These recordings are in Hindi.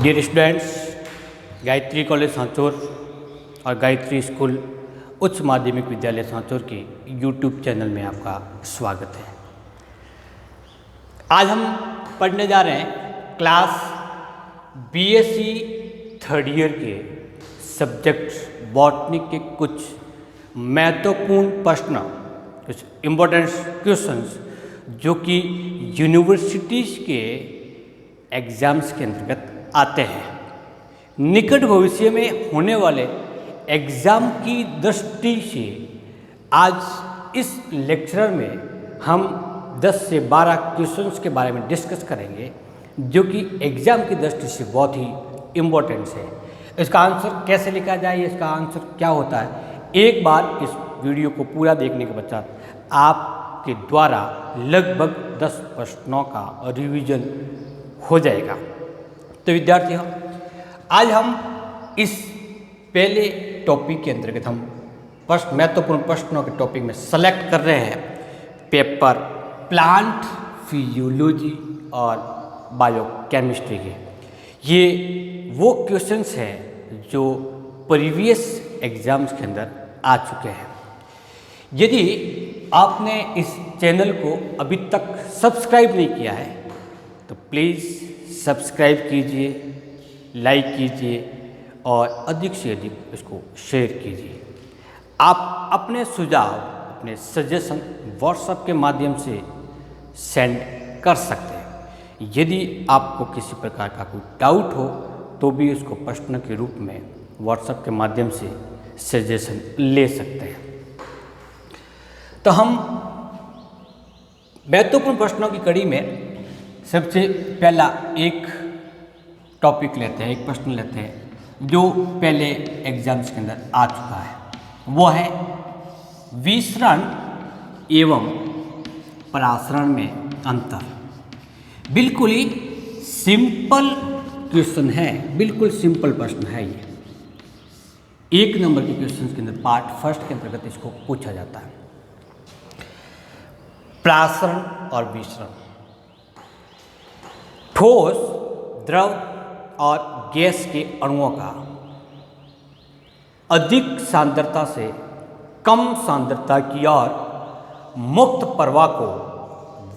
Dear students, Gayatri college Sanchore और गायत्री स्कूल उच्च माध्यमिक विद्यालय सांचौर के यूट्यूब चैनल में आपका स्वागत है। आज हम पढ़ने जा रहे हैं क्लास बीएससी थर्ड ईयर के सब्जेक्ट बॉटनी के कुछ महत्वपूर्ण प्रश्न, कुछ इम्पोर्टेंट क्वेश्चंस जो कि यूनिवर्सिटीज़ के एग्ज़ाम्स के अंतर्गत आते हैं। निकट भविष्य में होने वाले एग्ज़ाम की दृष्टि से आज इस लेक्चर में हम 10 से 12 क्वेश्चंस के बारे में डिस्कस करेंगे जो कि एग्ज़ाम की दृष्टि से बहुत ही इम्पोर्टेंट है। इसका आंसर कैसे लिखा जाए, इसका आंसर क्या होता है, एक बार इस वीडियो को पूरा देखने के पश्चात आपके द्वारा लगभग 10 प्रश्नों का रिवीजन हो जाएगा। तो विद्यार्थियों, आज हम इस पहले टॉपिक के अंतर्गत हम महत्वपूर्ण प्रश्नों के टॉपिक में सेलेक्ट कर रहे हैं पेपर प्लांट फिजियोलॉजी और बायोकेमिस्ट्री के। ये वो क्वेश्चंस हैं जो प्रीवियस एग्जाम्स के अंदर आ चुके हैं। यदि आपने इस चैनल को अभी तक सब्सक्राइब नहीं किया है तो प्लीज़ सब्सक्राइब कीजिए, लाइक कीजिए और अधिक से अधिक इसको शेयर कीजिए। आप अपने सुझाव, अपने सजेशन व्हाट्सएप के माध्यम से सेंड कर सकते हैं। यदि आपको किसी प्रकार का कोई डाउट हो तो भी उसको प्रश्न के रूप में व्हाट्सएप के माध्यम से सजेशन ले सकते हैं। तो हम महत्वपूर्ण प्रश्नों की कड़ी में सबसे पहला एक टॉपिक लेते हैं, एक प्रश्न लेते हैं जो पहले एग्जाम्स के अंदर आ चुका है। वो है विसरण एवं परासरण में अंतर। बिल्कुल ही सिंपल क्वेश्चन है, बिल्कुल सिंपल प्रश्न है। ये 1 नंबर के क्वेश्चन के अंदर पार्ट फर्स्ट के अंतर्गत इसको पूछा जाता है। परासरण और विसरण। ठोस, द्रव और गैस के अणुओं का अधिक सांद्रता से कम सांद्रता की ओर मुक्त प्रवाह को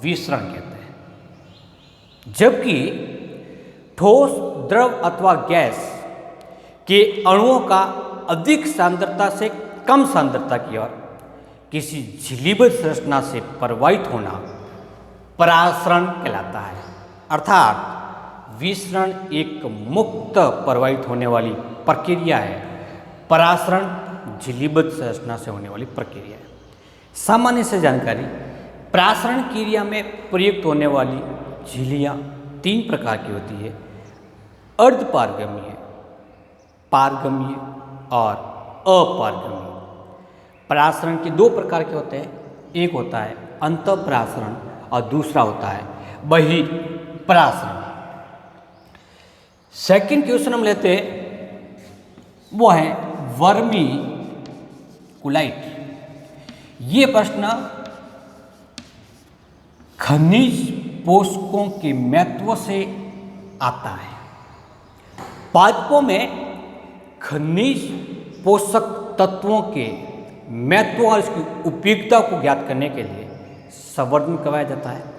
विसरण कहते हैं, जबकि ठोस, द्रव अथवा गैस के अणुओं का अधिक सांद्रता से कम सांद्रता की ओर किसी झिल्लीबद्ध संरचना से प्रवाहित होना परासरण कहलाता है। अर्थात विसरण एक मुक्त प्रवाहित होने वाली प्रक्रिया है, परासरण झिल्लीबद्ध संरचना से होने वाली प्रक्रिया है। सामान्य से जानकारी, परासरण क्रिया में प्रयुक्त होने वाली झिल्लियाँ 3 प्रकार की होती है: अर्धपारगम्य, पारगम्य और अपारगम्य। परासरण के 2 प्रकार के होते हैं, एक होता है अंतःपरासरण और दूसरा होता है बहिःपरासरण। सेकंड क्वेश्चन हम लेते हैं, वो है वर्मी कुलाइट। ये प्रश्न खनिज पोषकों के महत्व से आता है। पादपों में खनिज पोषक तत्वों के महत्व और इसकी उपयोगिता को ज्ञात करने के लिए संवर्धन करवाया जाता है।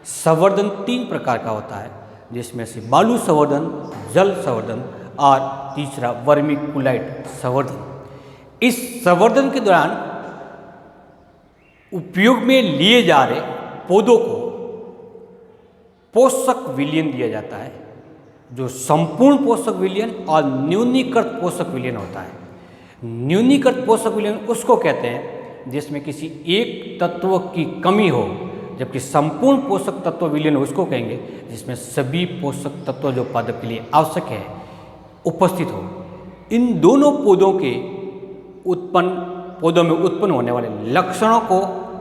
संवर्धन 3 प्रकार का होता है, जिसमें से बालू संवर्धन, जल संवर्धन और तीसरा वर्मीकुलाइट संवर्धन। इस संवर्धन के दौरान उपयोग में लिए जा रहे पौधों को पोषक विलयन दिया जाता है, जो संपूर्ण पोषक विलयन और न्यूनीकृत पोषक विलयन होता है। न्यूनीकृत पोषक विलयन उसको कहते हैं जिसमें किसी एक तत्व की कमी हो, जबकि संपूर्ण पोषक तत्व विलयन उसको कहेंगे जिसमें सभी पोषक तत्व जो पादप के लिए आवश्यक है उपस्थित हो। इन दोनों पौधों में उत्पन्न होने वाले लक्षणों को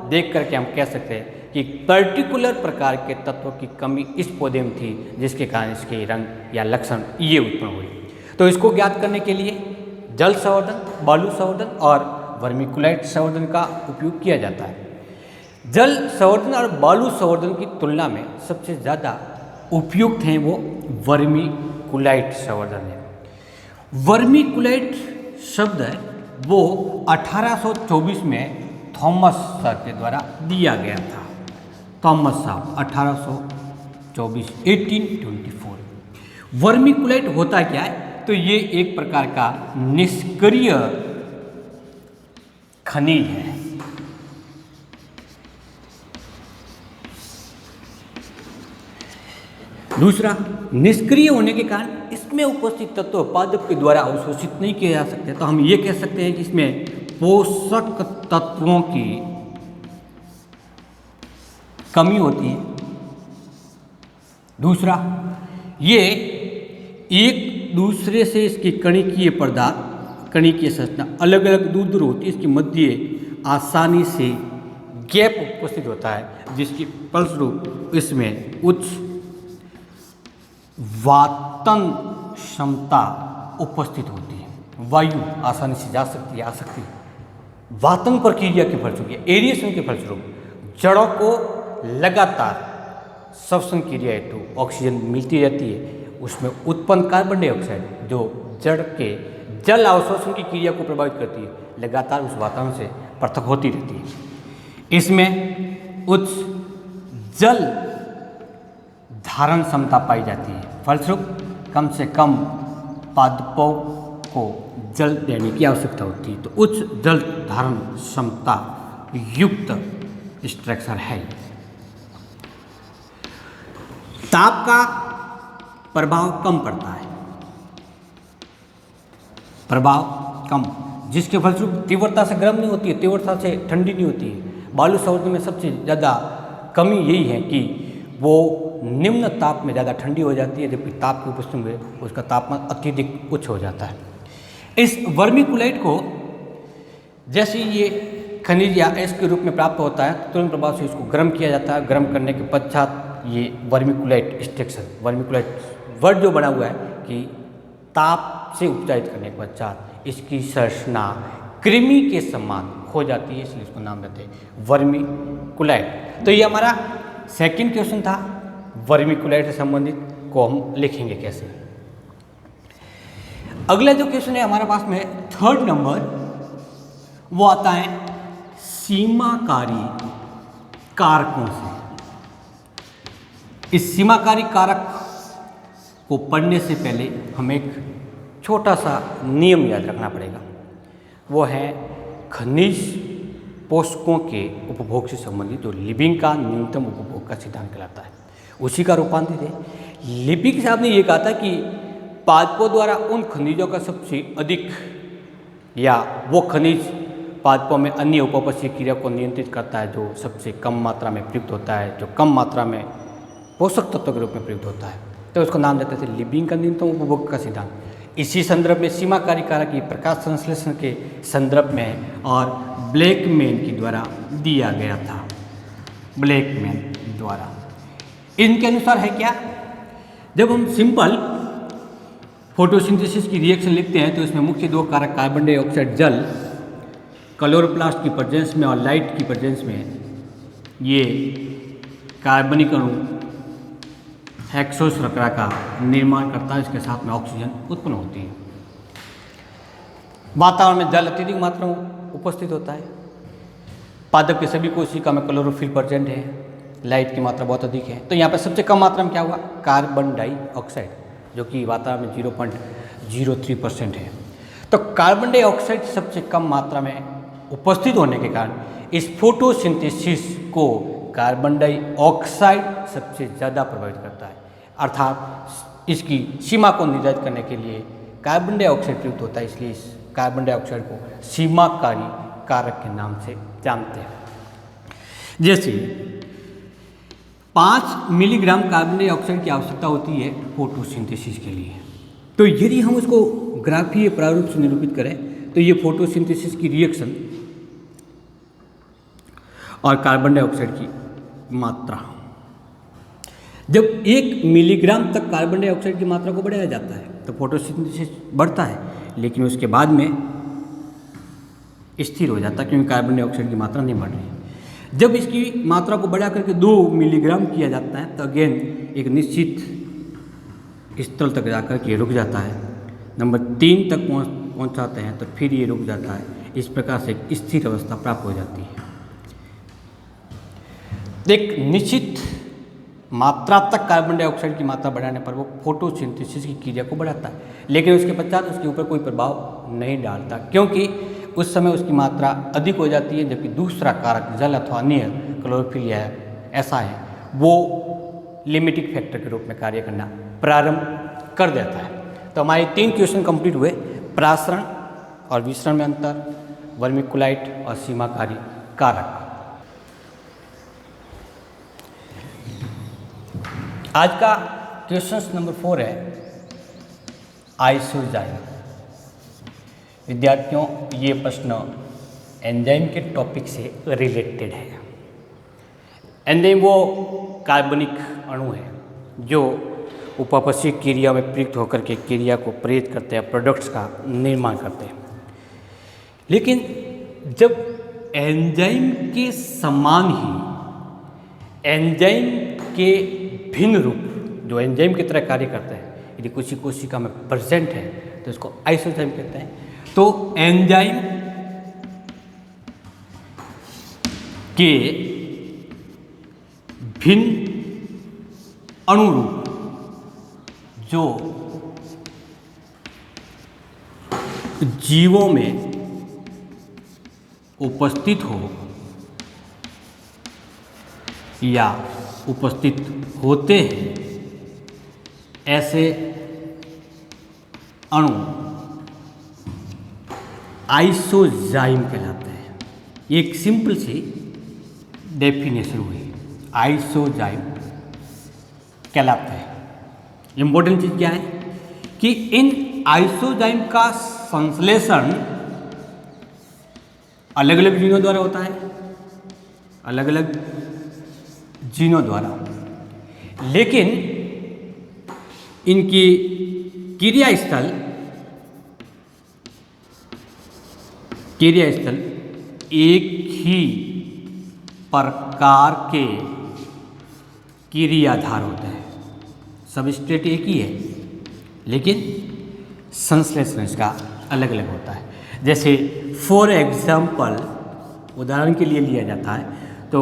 देख करके हम कह सकते हैं कि पर्टिकुलर प्रकार के तत्व की कमी इस पौधे में थी, जिसके कारण इसके रंग या लक्षण ये उत्पन्न हुए। तो इसको ज्ञात करने के लिए जल संवर्धन, बालू संवर्धन और वर्मीकुलाइट संवर्धन का उपयोग किया जाता है। जल संवर्धन और बालू संवर्धन की तुलना में सबसे ज़्यादा उपयुक्त हैं वो वर्मी कुलाइट संवर्धन है। वर्मी कुलाइट शब्द है वो 1824 में थॉमस सर के द्वारा दिया गया था। थॉमस साहब 1824 1824। वर्मी कुलाइट होता क्या है? तो ये एक प्रकार का निष्क्रिय खनिज है। दूसरा, निष्क्रिय होने के कारण इसमें उपस्थित तत्व पादप के द्वारा अवशोषित नहीं किए जा सकते, तो हम ये कह सकते हैं कि इसमें पोषक तत्वों की कमी होती है। दूसरा, ये एक दूसरे से इसकी कणिकीय पदार्थ, कणिकीय संरचना अलग अलग दूर दूर होती है, इसके मध्य आसानी से गैप उपस्थित होता है, जिसकी फलस्वरूप इसमें उच्च वातन क्षमता उपस्थित होती है। वायु आसानी से जा सकती है, आ सकती है। वातन प्रक्रिया के फलस्वरूप, एरिएशन के फलस्वरूप जड़ों को लगातार श्वसन क्रिया हेतु ऑक्सीजन मिलती रहती है। उसमें उत्पन्न कार्बन डाइऑक्साइड जो जड़ के जल अवशोषण की क्रिया को प्रभावित करती है, लगातार उस वातावरण से पृथक होती रहती है। इसमें उच्च जल धारण क्षमता पाई जाती है। फलस्वरूप कम से कम पादपों को जल देने की आवश्यकता होती है, तो उच्च जल धारण क्षमता युक्त स्ट्रक्चर है। ताप का प्रभाव कम पड़ता है, प्रभाव कम, जिसके फलस्वरूप तीव्रता से गर्म नहीं होती है, तीव्रता से ठंडी नहीं होती है। बालू संवर्धन में सबसे ज़्यादा कमी यही है कि वो निम्न ताप में ज़्यादा ठंडी हो जाती है, जबकि ताप की उपस्थिति में उसका तापमान अत्यधिक उच्च हो जाता है। इस वर्मी कुलाइट को जैसे ये खनिज या एस के रूप में प्राप्त होता है, तुरंत प्रभाव से इसको गर्म किया जाता है। गर्म करने के पश्चात ये वर्मी कुलाइट स्ट्रक्चर, वर्मी कुलाइट वर्ड जो बना हुआ है कि ताप से उपचारित करने के पश्चात इसकी संरचना कृमि के समान हो जाती है, इसलिए इसको नाम देते हैं वर्मी कुलाइट। तो ये हमारा सेकंड क्वेश्चन था, वर्मी कुलाइट से संबंधित, को हम लिखेंगे कैसे। अगला जो क्वेश्चन है हमारे पास में थर्ड नंबर, वो आता है सीमाकारी कारकों से। इस सीमाकारी कारक को पढ़ने से पहले हमें एक छोटा सा नियम याद रखना पड़ेगा, वो है खनिज पोषकों के उपभोग से संबंधित जो लिबिंग का न्यूनतम उपभोग का सिद्धांत कहलाता है, उसी का रूपांतरित है। लिबिंग साहब ने ये कहा था कि पादपों द्वारा उन खनिजों का सबसे अधिक, या वो खनिज पादपों में अन्य उपपक्षीय क्रिया को नियंत्रित करता है जो सबसे कम मात्रा में प्रयुक्त होता है, जो कम मात्रा में पोषक तत्व के रूप में प्रयुक्त होता है, तो उसको नाम देते थे लिबिंग का न्यूनतम उपभोग का सिद्धांत। इसी संदर्भ में सीमाकारी कारक ये प्रकाश संश्लेषण के संदर्भ में और ब्लैकमैन के द्वारा दिया गया था, ब्लैकमैन द्वारा। इनके अनुसार है क्या, जब हम सिंपल फोटोसिंथेसिस की रिएक्शन लिखते हैं तो इसमें मुख्य दो कारक कार्बन डाइऑक्साइड जल क्लोरोप्लास्ट की प्रेजेंस में और लाइट की प्रेजेंस में ये कार्बनिक अणु हेक्सो शर्करा का निर्माण करता है, इसके साथ में ऑक्सीजन उत्पन्न होती है। वातावरण में जल अत्यधिक मात्रा में उपस्थित होता है। पादप के सभी कोशिका में क्लोरोफिल प्रेजेंट है, लाइट की मात्रा बहुत अधिक है। तो यहाँ पर सबसे कम मात्रा में क्या हुआ, कार्बन डाइऑक्साइड, जो कि वातावरण में 0.03% है। तो कार्बन डाइऑक्साइड सबसे कम मात्रा में उपस्थित होने के कारण इस फोटोसिंथेसिस को कार्बन डाइऑक्साइड सबसे ज़्यादा प्रभावित करता है, अर्थात इसकी सीमा को निर्धारित करने के लिए कार्बन डाइऑक्साइड प्रयुक्त होता है, इसलिए इस कार्बन डाइऑक्साइड को सीमाकारी कारक के नाम से जानते हैं। जैसे 5 मिलीग्राम कार्बन डाइऑक्साइड की आवश्यकता होती है फोटोसिंथेसिस के लिए, तो यदि हम उसको ग्राफीय प्रारूप से निरूपित करें तो ये फोटोसिंथेसिस की रिएक्शन और कार्बन डाइऑक्साइड की मात्रा, जब 1 मिलीग्राम तक कार्बन डाइऑक्साइड की मात्रा को बढ़ाया जाता है तो फोटोसिंथेसिस बढ़ता है, लेकिन उसके बाद में स्थिर हो जाता है क्योंकि कार्बन डाइऑक्साइड की मात्रा नहीं बढ़ रही है। जब इसकी मात्रा को बढ़ा करके 2 मिलीग्राम किया जाता है तो अगेन एक निश्चित इस तल तक जाकर के रुक जाता है, नंबर 3 तक पहुंचाते हैं तो फिर ये रुक जाता है। इस प्रकार से एक स्थिर अवस्था प्राप्त हो जाती है। एक निश्चित मात्रा तक कार्बन डाइऑक्साइड की मात्रा बढ़ाने पर वो फोटोसिंथेसिस की क्रिया को बढ़ाता है, लेकिन उसके पश्चात उसके ऊपर कोई प्रभाव नहीं डालता, क्योंकि उस समय उसकी मात्रा अधिक हो जाती है, जबकि दूसरा कारक जल अथवा अन्य क्लोरोफिल या ऐसा है वो लिमिटिंग फैक्टर के रूप में कार्य करना प्रारंभ कर देता है। तो हमारे 3 क्वेश्चन कंप्लीट हुए, प्रासरण और विसरण में अंतर, वर्मिकुलाइट और सीमाकारी कारक। आज का क्वेश्चन नंबर 4 है आइसोजाइम। विद्यार्थियों, ये प्रश्न एंजाइम के टॉपिक से रिलेटेड है। एंजाइम वो कार्बनिक अणु है जो उपापचयी क्रिया में प्रयुक्त होकर के क्रिया को प्रेरित करते हैं, प्रोडक्ट्स का निर्माण करते हैं। लेकिन जब एंजाइम के समान ही एंजाइम के भिन्न रूप जो एंजाइम की तरह कार्य करते हैं यदि कुछ कोशिका में प्रेजेंट है तो इसको आइसोजाइम कहते हैं। तो एंजाइम के भिन्न अणुरूप जो जीवों में उपस्थित हो या उपस्थित होते हैं, ऐसे अणु आइसोजाइम कहलाते हैं। एक सिंपल सी डेफिनेशन हुई, आइसोजाइम कहलाते हैं। इंपॉर्टेंट चीज़ क्या है कि इन आइसोजाइम का संश्लेषण अलग अलग जीनों द्वारा होता है, अलग अलग जीनों द्वारा, लेकिन इनकी क्रिया स्थल एक ही प्रकार के क्रियाधार होते हैं। सबस्ट्रेट एक ही है, लेकिन संश्लेषण इसका अलग अलग होता है। जैसे फॉर एग्जाम्पल, उदाहरण के लिए लिया जाता है तो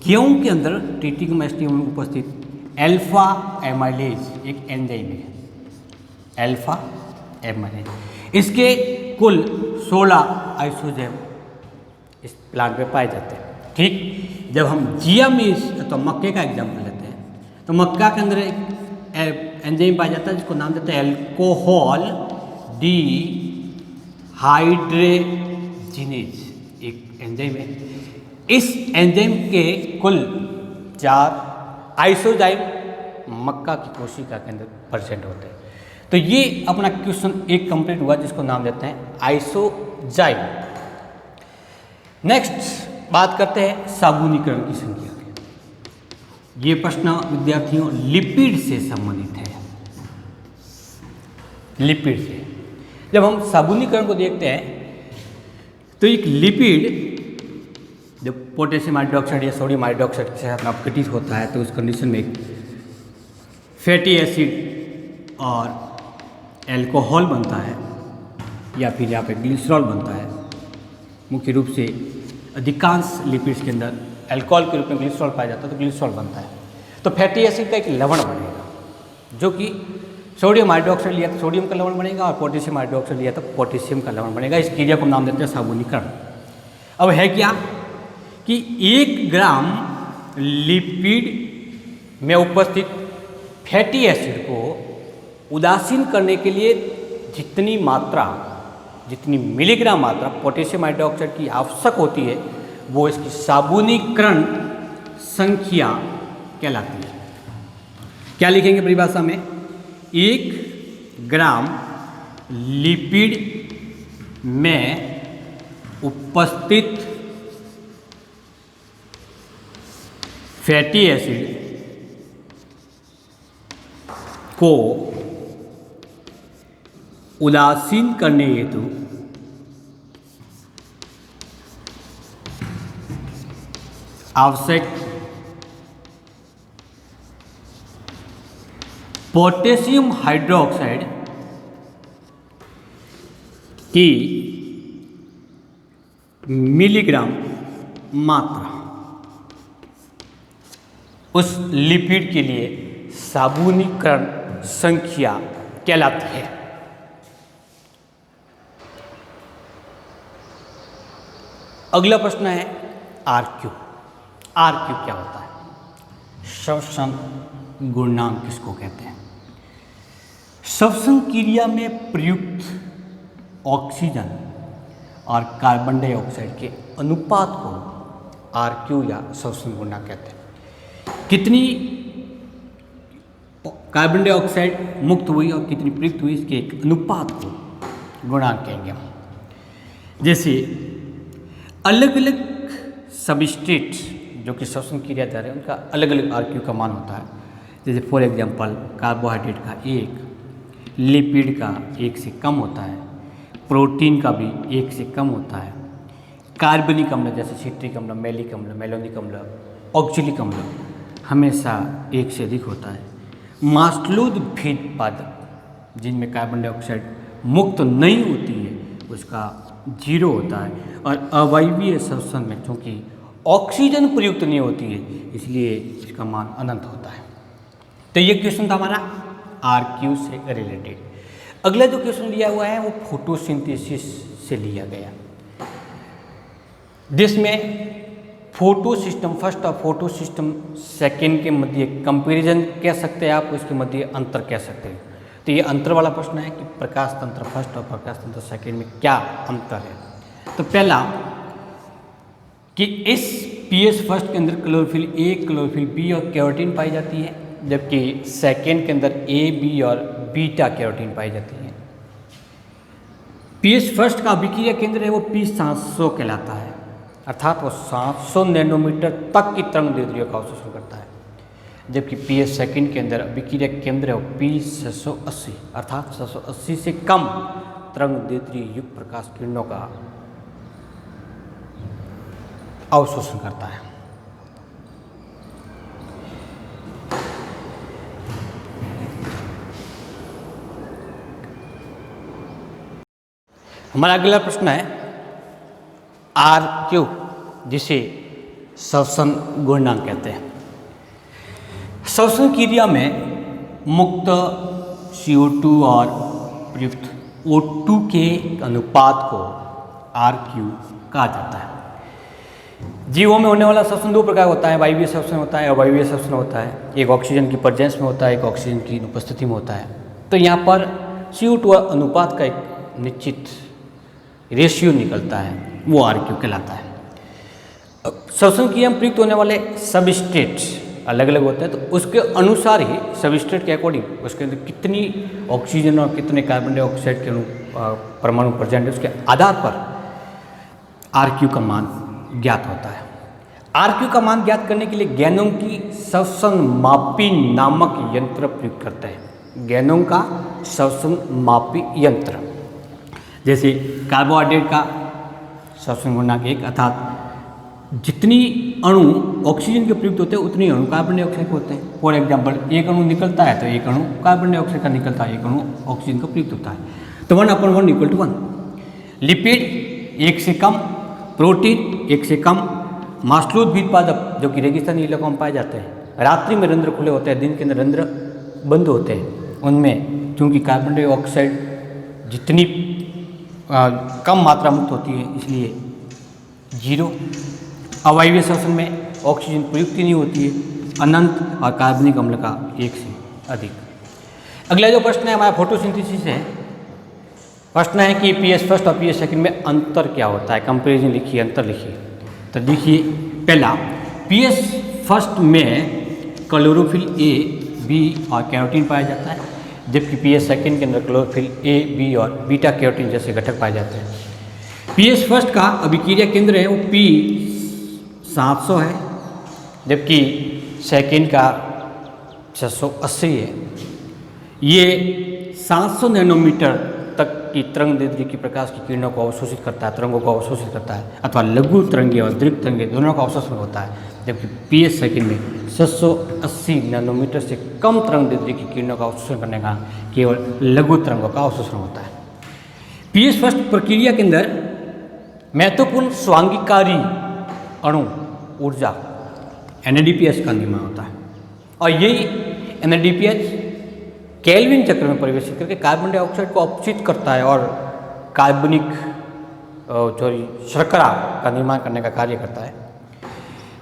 गेहूं के अंदर ट्रिटिकम एस्टियम में उपस्थित अल्फा एमाइलेज एक एंजाइम है, अल्फा एमाइलेज। इसके कुल 16 आइसोजाइम इस प्लांट में पाए जाते हैं। ठीक, जब हम जिया में तो मक्के का एग्जाम्पल लेते हैं तो मक्का के अंदर एक एंजाइम पाया जाता है जिसको नाम देते हैं अल्कोहल डी हाइड्रोजिनेज, एक एंजाइम है। इस एंजाइम के कुल 4 आइसोजाइम मक्का की कोशिका के अंदर प्रेजेंट होते हैं। तो ये अपना क्वेश्चन एक कंप्लीट हुआ जिसको नाम देते हैं आइसोजाइम। नेक्स्ट बात करते हैं साबुनीकरण की संख्या की। ये प्रश्न विद्यार्थियों लिपिड से संबंधित है। लिपिड से जब हम साबुनीकरण को देखते हैं तो एक लिपिड जब पोटेशियम हाइड्रोक्साइड या सोडियम हाइड्रोक्साइड के साथ अपघटित होता है तो उस कंडीशन में एक फैटी एसिड और अल्कोहल बनता है या फिर यहाँ पे ग्लिसरॉल बनता है। मुख्य रूप से अधिकांश लिपिड्स के अंदर अल्कोहल के रूप में ग्लिसरॉल पाया जाता है, तो ग्लिसरॉल बनता है। तो फैटी एसिड का एक लवण बनेगा जो कि सोडियम हाइड्रोक्साइड लिया तो सोडियम का लवण बनेगा और पोटेशियम हाइड्रोक्साइड लिया तो पोटेशियम का लवण बनेगा। इस क्रिया को नाम देते हैं साबुनीकरण। अब है क्या कि 1 ग्राम लिपिड में उपस्थित फैटी एसिड को उदासीन करने के लिए जितनी मिलीग्राम मात्रा पोटेशियम हाइड्रोक्साइड की आवश्यक होती है वो इसकी साबुनीकरण संख्या कहलाती है। क्या लिखेंगे परिभाषा में? 1 ग्राम लिपिड में उपस्थित फैटी एसिड को उदासीन करने हेतु आवश्यक पोटेशियम हाइड्रोक्साइड की मिलीग्राम मात्रा उस लिपिड के लिए साबुनीकरण संख्या कहलाती है। अगला प्रश्न है आरक्यू। आरक्यू क्या होता है? श्वसन गुणांक किसको कहते हैं? श्वसन क्रिया में प्रयुक्त ऑक्सीजन और कार्बन डाइऑक्साइड के अनुपात को आरक्यू या श्वसन गुणांक कहते हैं। कितनी कार्बन डाइऑक्साइड मुक्त हुई और कितनी प्रयुक्त हुई, इसके एक अनुपात को गुणांक कहेंगे हम। जैसे अलग अलग सबस्ट्रेट जो कि श्वसन क्रिया जा रहे हैं उनका अलग अलग आरक्यू का मान होता है। जैसे फॉर एग्जांपल कार्बोहाइड्रेट का 1, लिपिड का 1 से कम होता है, प्रोटीन का भी 1 से कम होता है, कार्बनिक अम्ल जैसे सिट्रिक अम्ल, मैलिक अम्ल, मेलोनिक अम्ल, ऑक्जेलिक अम्ल हमेशा 1 से अधिक होता है। मास्लूद भेद पादप जिनमें कार्बन डाइऑक्साइड मुक्त नहीं होती है उसका 0 होता है। और अवायवीय श्वसन में चूँकि ऑक्सीजन प्रयुक्त नहीं होती है इसलिए इसका मान अनंत होता है। तो ये क्वेश्चन था हमारा आरक्यू से रिलेटेड। अगला जो क्वेश्चन लिया हुआ है वो फोटोसिंथेसिस से लिया गया, जिसमें फोटो सिस्टम फर्स्ट और फोटो सिस्टम सेकेंड के मध्य कंपैरिजन कह सकते हैं आप, उसके मध्य अंतर कह सकते हैं। तो ये अंतर वाला प्रश्न है कि प्रकाश तंत्र फर्स्ट और प्रकाश तंत्र सेकेंड में क्या अंतर है। तो पहला कि इस पीएस फर्स्ट के अंदर क्लोरोफिल ए, क्लोरोफिल बी और कैरोटीन पाई जाती है, जबकि सेकेंड के अंदर ए, बी और बीटा कैरोटीन पाई जाती है। पीएस फर्स्ट का अभिक्रिया केंद्र है वो P700 कहलाता है, अर्थात वो 700 नैनोमीटर तक की तरंग दैर्ध्य का अवशोषण करता है, जबकि पीएस सेकेंड के अंदर अभिक्रिया केंद्र है वो P680 अर्थात 680 से कम तरंग दैर्ध्य युक्त प्रकाश किरणों का अवशोषण करता है। हमारा अगला प्रश्न है आरक्यू, जिसे श्वसन गुणांक कहते हैं। श्वसन क्रिया में मुक्त CO2 और प्रयुक्त O2 के अनुपात को आरक्यू कहा जाता है। जीवों में होने वाला श्वसन 2 प्रकार होता है, वायवीय श्वसन होता है, अवायवीय श्वसन होता है। एक ऑक्सीजन की प्रेजेंस में होता है, एक ऑक्सीजन की उपस्थिति में होता है। तो यहाँ पर CO2 अनुपात का एक निश्चित रेशियो निकलता है, वो आरक्यू कहलाता है। श्वसन क्रिया में प्रयुक्त होने वाले सबस्ट्रेट अलग अलग होते हैं, तो उसके अनुसार ही सबस्ट्रेट के अकॉर्डिंग उसके अंदर कितनी ऑक्सीजन और कितने कार्बन डाइऑक्साइड के परमाणु प्रेजेंट है उसके आधार पर आरक्यू का मान ज्ञात होता है। आरक्यू का मान ज्ञात करने के लिए गैनों की श्वसन मापी नामक यंत्र प्रयुक्त करते हैं। गैनों का श्वसन मापी यंत्र, जैसे कार्बोहाइड्रेट का श्वसन गुणांक 1 अर्थात जितनी अणु ऑक्सीजन के प्रयुक्त होते हैं उतनी अणु कार्बन डाइऑक्साइड के होते हैं। फॉर एग्जांपल एक अणु निकलता है तो एक अणु कार्बन डाइऑक्साइड का निकलता है, एक अणु ऑक्सीजन का प्रयुक्त होता है। तो 1/1 = 1। लिपिड 1 से कम, प्रोटीन 1 से कम, मास्लूद भेद पादप जो कि रेगिस्तानी इलाकों में पाए जाते हैं, रात्रि में रंध्र खुले होते हैं, दिन के अंदर रंध्र बंद होते हैं, उनमें चूँकि कार्बन डाइऑक्साइड जितनी कम मात्रा मुक्त होती है इसलिए 0। अवायवीय श्वसन में ऑक्सीजन प्रयुक्त नहीं होती है, अनंत, और कार्बनिक अम्ल का 1 से अधिक। अगला जो प्रश्न है हमारा फोटोसिंथेसिस है। प्रश्न है कि पीएस फर्स्ट और पीएस सेकंड में अंतर क्या होता है, कंपैरिजन लिखिए, अंतर लिखिए। तो देखिए पहला, पीएस फर्स्ट में क्लोरोफिल ए, बी और कैरोटीन पाया जाता है, जबकि पीएस सेकंड के अंदर क्लोरोफिल ए, बी और बीटा कैरोटीन जैसे घटक पाए जाते हैं। पीएस फर्स्ट का अभिक्रिया केंद्र है वो P700 है, जबकि सेकंड का 680 है। ये 700 नैनोमीटर तक की तरंग दैर्ध्य की प्रकाश की किरणों को अवशोषित करता है, तरंगों को अवशोषित करता है, अथवा लघु तरंगे और दीर्घ तरंगे दोनों का अवशोषण होता है। जबकि पी एस सेकेंड में 780 नैनोमीटर से कम तरंग दैर्ध्य की किरणों का अवशोषण करने का केवल लघु तरंगों का अवशोषण होता है। पी एस फर्स्ट प्रक्रिया के अंदर महत्वपूर्ण स्वांगीकारी अणु ऊर्जा NADPH का निर्माण होता है और यही NADPH केल्विन चक्र में प्रवेश करके कार्बन डाइऑक्साइड को अपचित करता है और कार्बनिक शर्करा का निर्माण करने का कार्य करता है।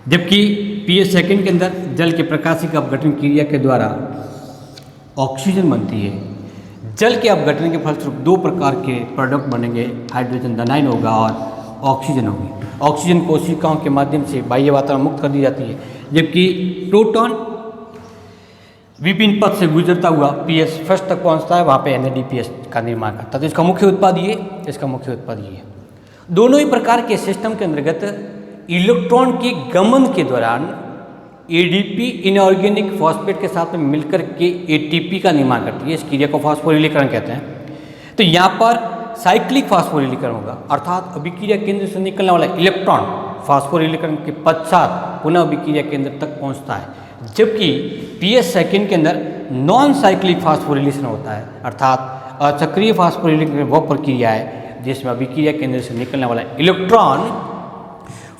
जबकि पी एस सेकेंड के अंदर जल के प्रकाशिक अपघटन क्रिया के द्वारा ऑक्सीजन बनती है। जल के अपघटन के फलस्वरूप दो प्रकार के प्रोडक्ट बनेंगे, हाइड्रोजन धनायन होगा और ऑक्सीजन होगी। ऑक्सीजन कोशिकाओं के माध्यम से बाह्य वातावरण मुक्त कर दी जाती है, जबकि प्रोटॉन विभिन्न पथ से गुजरता हुआ पी एस फर्स्ट तक पहुंचता है, वहाँ पे NADPH का निर्माण करता है। तो इसका मुख्य उत्पाद ये दोनों ही प्रकार के सिस्टम के अंतर्गत इलेक्ट्रॉन के गमन के दौरान ADP इनऑर्गेनिक फॉस्फेट के साथ में मिलकर के ATP का निर्माण करती है। इस क्रिया को फास्फोरिलीकरण कहते हैं। तो यहाँ पर साइक्लिक फास्फोरिलीकरण होगा, अर्थात अभिक्रिया केंद्र से निकलने वाला इलेक्ट्रॉन फास्फोरिलीकरण के पश्चात पुनः अभिक्रिया केंद्र तक पहुँचता है। जबकि पी एस सेकेंड के अंदर नॉन साइक्लिक फास्फोरिलेशन होता है, अर्थात अचक्रीय फास्फोरिलीकरण वह प्रक्रिया है जिसमें अभिक्रिया केंद्र से निकलने वाला इलेक्ट्रॉन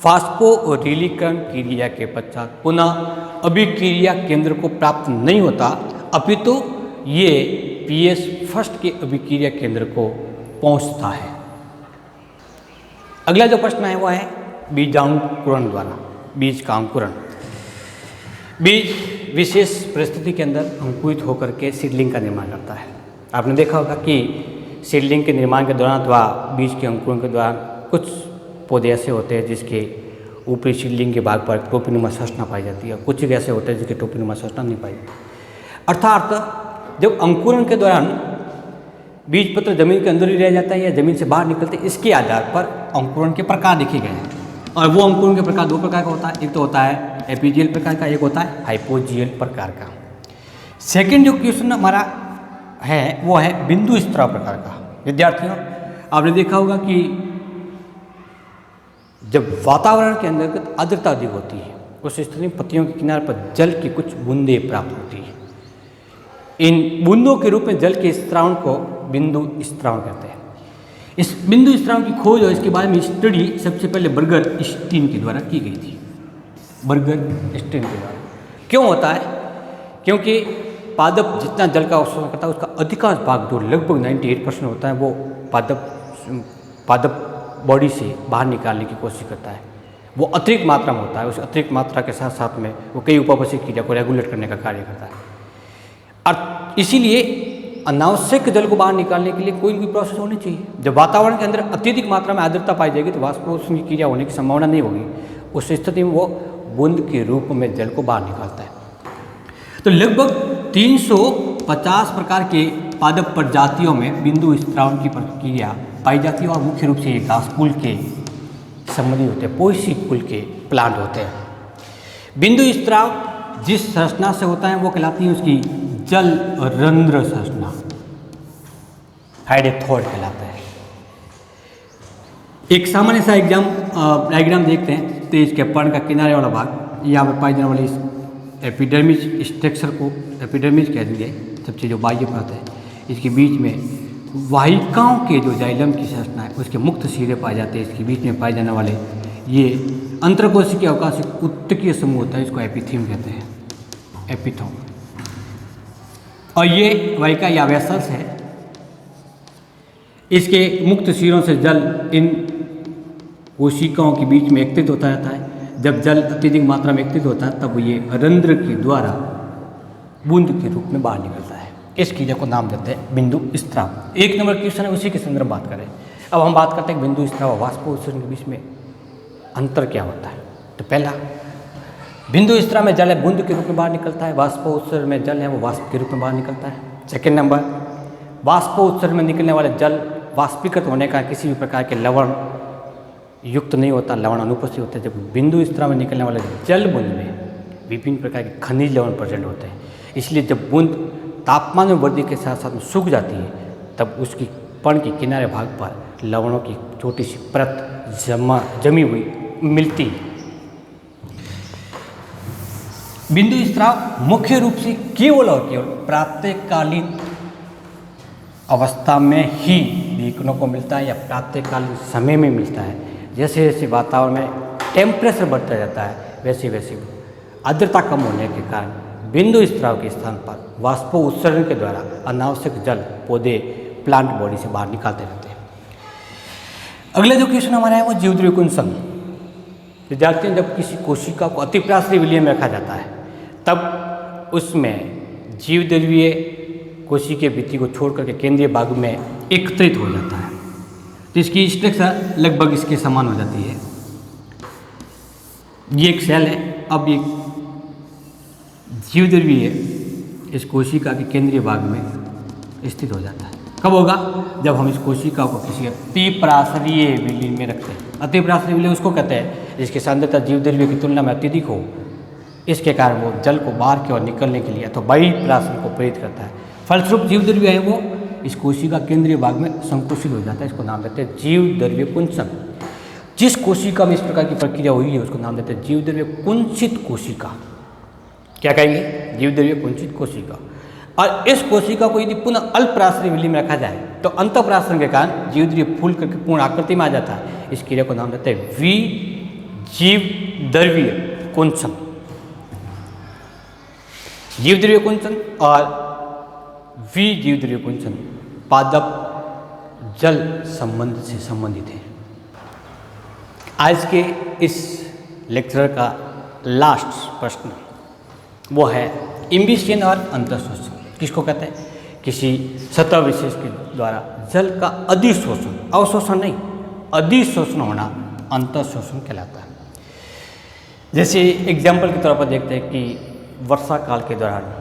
फास्फोरिलीकरण क्रिया के पश्चात पुनः अभिक्रिया केंद्र को प्राप्त नहीं होता, अपितु ये पी एस फर्स्ट के अभिक्रिया केंद्र को पहुंचता है। अगला जो प्रश्न है वह है बीजांकुरण द्वारा बीज का अंकुरण। बीज विशेष परिस्थिति के अंदर अंकुरित होकर के सीडलिंग का निर्माण करता है। आपने देखा होगा कि सीडलिंग के निर्माण के दौरान अथवा बीज के अंकुरण के दौरान कुछ पौधे ऐसे होते हैं जिसके ऊपरी सीडलिंग के भाग पर टोपीनुमा संरचना पाई जाती है, कुछ ऐसे होते हैं जिसके टोपीनुमा संरचना नहीं पाई जाती। अर्थात जब अंकुरण के दौरान बीज पत्र जमीन के अंदर ही रह जाता है या जमीन से बाहर निकलते हैं, इसके आधार पर अंकुरण के प्रकार देखे गए हैं। और वो अंकुरण के प्रकार दो प्रकार का होता है, एक तो होता है एपीजियल प्रकार का, एक होता है हाइपोजियल प्रकार का। सेकंड जो क्वेश्चन हमारा है वो है बिंदु स्त्राव प्रकार का। विद्यार्थियों, आपने देखा होगा कि जब वातावरण के अंतर्गत आर्द्रता अधिक होती है उस स्थिति में पत्तियों के किनारे पर जल की कुछ बूंदें प्राप्त होती है। इन बूंदों के रूप में जल के स्त्रावण को बिंदु स्त्रावण कहते हैं। इस बिंदु स्त्रावण की खोज और इसके बारे में स्टडी सबसे पहले बर्गर स्टीन के द्वारा की गई थी। बर्गर स्टीन के द्वारा क्यों होता है? क्योंकि पादप जितना जल का अवशोषण करता है उसका अधिकांश भाग जो लगभग 98% होता है वो पादप बॉडी से बाहर निकालने की कोशिश करता है। वो अतिरिक्त मात्रा में होता है। उस अतिरिक्त मात्रा के साथ साथ में वो कई उपापचयी क्रिया को रेगुलेट करने का कार्य करता है। और इसीलिए अनावश्यक जल को बाहर निकालने के लिए कोई भी प्रोसेस होनी चाहिए। जब वातावरण के अंदर अत्यधिक मात्रा में आर्द्रता पाई जाएगी तो वाष्पोत्सर्जन की क्रिया होने की संभावना नहीं होगी। उस स्थिति में वो बूंद के रूप में जल को बाहर निकालता है। तो लगभग 350 प्रकार के पादप प्रजातियों में बिंदु स्त्रावण की प्रक्रिया पाई जाती है और मुख्य रूप से ये घास कुल के संबंधी होते हैं, पोएसी कुल के प्लांट होते हैं। बिंदु स्त्राव जिस संरचना से होता है वो कहलाती है उसकी जल रंध्र संरचना, हाइडेथॉइड कहलाता है। एक सामान्य सा डायग्राम देखते हैं। तो इसके पर्ण का किनारे वाला भाग यहाँ पर पाई जाने वाली इस एपिडर्मिस स्ट्रक्चर को एपिडर्मिस कह देंगे, सबसे जो बाह्य परत है। इसके बीच में वाहिकाओं के जो जाइलम की संरचना है उसके मुक्त सिरे पाए जाते हैं। इसके बीच में पाए जाने वाले ये अंतरकोशिकीय अवकाशिक उत्तकीय समूह होता है, इसको एपिथीम कहते हैं, एपिथोम। और ये वाहिका या वेसल्स है। इसके मुक्त सिरों से जल इन कोशिकाओं के बीच में एकत्रित होता रहता है। जब जल अत्यधिक मात्रा में एकत्रित होता है तब ये रंध्र के द्वारा बूंद के रूप में बाहर निकलता है। इस क्रिया को नाम देते हैं बिंदु स्त्राव। एक नंबर क्वेश्चन है, उसी के संदर्भ में बात करें। अब हम बात करते हैं बिंदु स्त्राव और वाष्पोत्सर्जन के बीच में अंतर क्या होता है। तो पहला, बिंदु स्त्राव में जल है बूंद के रूप में बाहर निकलता है, वाष्पोत्सर्जन में जल है वो वाष्प के रूप में बाहर निकलता है। सेकेंड नंबर, वाष्पोत्सर्जन में निकलने वाले जल वाष्पीकृत होने का किसी भी प्रकार के लवण युक्त नहीं होता, लवण अनुपस्थित होते हैं। जब बिंदु स्त्राव में निकलने वाले जल बूंद में विभिन्न प्रकार के खनिज लवण प्रेजेंट होते हैं। इसलिए जब बूंद तापमान में वृद्धि के साथ साथ सूख जाती है तब उसकी पर्ण के किनारे भाग पर लवणों की छोटी सी परत जमी हुई मिलती है। बिंदु स्राव मुख्य रूप से केवल और केवल प्रातःकालीन अवस्था में ही देखने को मिलता है या प्रातःकालीन समय में मिलता है। जैसे जैसे वातावरण में टेम्परेचर बढ़ता जाता है वैसे वैसे आर्द्रता कम होने के कारण बिंदु स्राव के स्थान पर वाष्पो उत्सर्जन के द्वारा अनावश्यक जल पौधे प्लांट बॉडी से बाहर निकालते रहते हैं। अगला जो क्वेश्चन हमारा है वो जीवद्रव्य कुंचन। विद्यार्थियों, जब किसी कोशिका को अतिप्रासरी विलय में रखा जाता है तब उसमें जीवद्रव्य कोशिकीय भित्ति को छोड़ करके केंद्रीय भाग में एकत्रित हो जाता है। तो इसकी स्ट्रक्चर लगभग इसके समान हो जाती है। ये एक सेल है। अब ये जीवद्रव्य इस कोशिका के केंद्रीय भाग में स्थित हो जाता है। कब होगा? जब हम इस कोशिका को किसी अतिप्रासरीय विलय में रखते हैं। अतिप्रासरीय विलय उसको कहते हैं जिसकी सांद्रता जीवद्रव्य की तुलना में अत्यधिक हो। इसके कारण वो जल को बाहर की ओर निकलने के लिए अथवा बहिर्प्रासन को प्रेरित करता है। फलस्वरूप जीवद्रव्य है वो इस कोशिका केंद्रीय भाग में संकुचित हो जाता है। इसको नाम देते हैं जीवद्रव्य कुंचन। जिस कोशिका में इस प्रकार की प्रक्रिया हुई है उसको नाम देते हैं जीवद्रव्य कुंचित कोशिका। क्या कहेंगे? जीवद्रव्य कुंचित कोशिका। और इस कोशिका को यदि पुनः अल्पप्रासरी विलय में रखा जाए तो अंतःप्रासन के कारण जीवद्रव्य फूल करके पूर्ण आकृति में आ जाता है। इस क्रिया को नाम देते हैं जीवद्रव्य कुंचन। जीवद्रव्य कुंचन और जीवद्रव्य कुंचन पादप जल संबंध से संबंधित है। आज के इस लेक्चर का लास्ट प्रश्न वो है इम्बिशन और अंतःशोषण किसको कहते हैं? किसी सतह विशेष के द्वारा जल का अधिशोषण, अवशोषण नहीं, अधिशोषण होना अंतःशोषण कहलाता है। जैसे एग्जाम्पल के तौर पर देखते हैं कि वर्षा काल के दौरान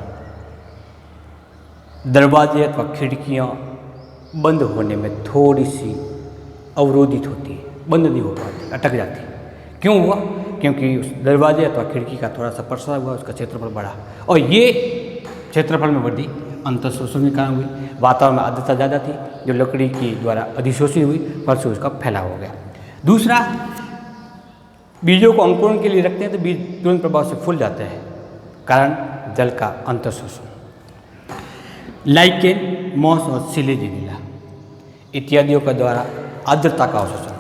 दरवाजे अथवा खिड़कियाँ बंद होने में थोड़ी सी अवरोधित होती है, बंद नहीं हो पाती, अटक जाती है। क्यों हुआ? क्योंकि उस दरवाजे अथवा खिड़की का थोड़ा सा प्रसार हुआ, उसका क्षेत्रफल बढ़ा और ये क्षेत्रफल में वृद्धि अंतःशोषण के कारण हुई। वातावरण में आर्द्रता ज़्यादा थी जो लकड़ी की द्वारा अधिशोषित हुई, फलस्वरूप उसका फैलाव हो गया। दूसरा, बीजों को अंकुरण के लिए रखते हैं तो बीज तुरंत प्रभाव से फूल जाते हैं, कारण जल का अंतःशोषण। लाइकेन, मॉस और सिलेजिनिला इत्यादियों के द्वारा आर्द्रता का अवशोषण।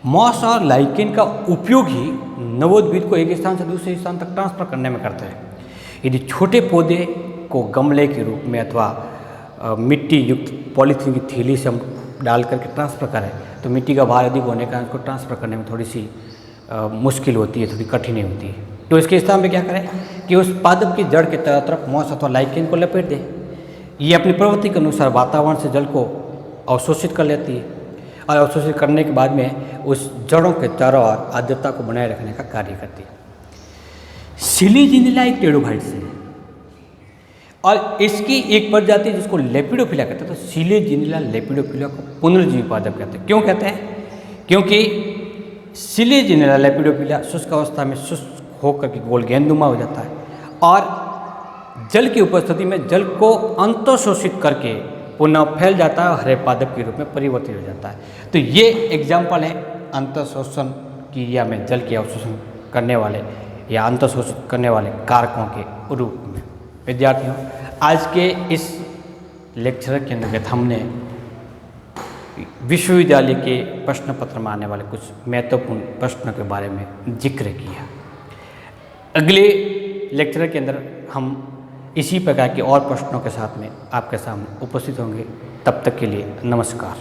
मॉस और लाइकेन का उपयोग ही नवोद्भिद को एक स्थान से दूसरे स्थान तक ट्रांसफर करने में करते हैं। यदि छोटे पौधे को गमले के रूप में अथवा मिट्टी युक्त पॉलीथीन की थैली से हम डाल करके ट्रांसफ़र करें तो मिट्टी का भार अधिक होने के कारण उसको ट्रांसफ़र करने में थोड़ी सी मुश्किल होती है, थोड़ी कठिनाई होती है। तो इसके स्थान में क्या करें कि उस पादप की जड़ के चारों तरफ मॉस अथवा लाइकेन को लपेट दें। ये अपनी प्रवृत्ति के अनुसार वातावरण से जल को अवशोषित कर लेती है और अवशोषित करने के बाद में उस जड़ों के चारों ओर आर्द्रता को बनाए रखने का कार्य करती है। सिलिजिनिला एक टेरोफाइट से है और इसकी एक प्रजाति जिसको लेपिडोफिला कहते हैं। तो सिलिजिनिला लेपिडोफिला को पुनर्जीवी पादप कहते हैं। क्यों कहते हैं? क्योंकि सिलिजिनिला लेपिडोफिला शुष्क अवस्था में शुष्क होकर के गोल गेंदनुमा हो जाता है और जल की उपस्थिति में जल को अंतःशोषित करके पुनः फैल जाता है और हरे पादप के रूप में परिवर्तित हो जाता है। तो ये एग्जाम्पल है अंतःशोषण क्रिया में जल के अवशोषण करने वाले या अंतःशोषित करने वाले कारकों के रूप में। विद्यार्थियों, आज के इस लेक्चर के अंतर्गत हमने विश्वविद्यालय के प्रश्न पत्र में आने वाले कुछ महत्वपूर्ण प्रश्नों के बारे में जिक्र किया। अगले लेक्चर के अंदर हम इसी प्रकार के और प्रश्नों के साथ में आपके सामने उपस्थित होंगे। तब तक के लिए नमस्कार।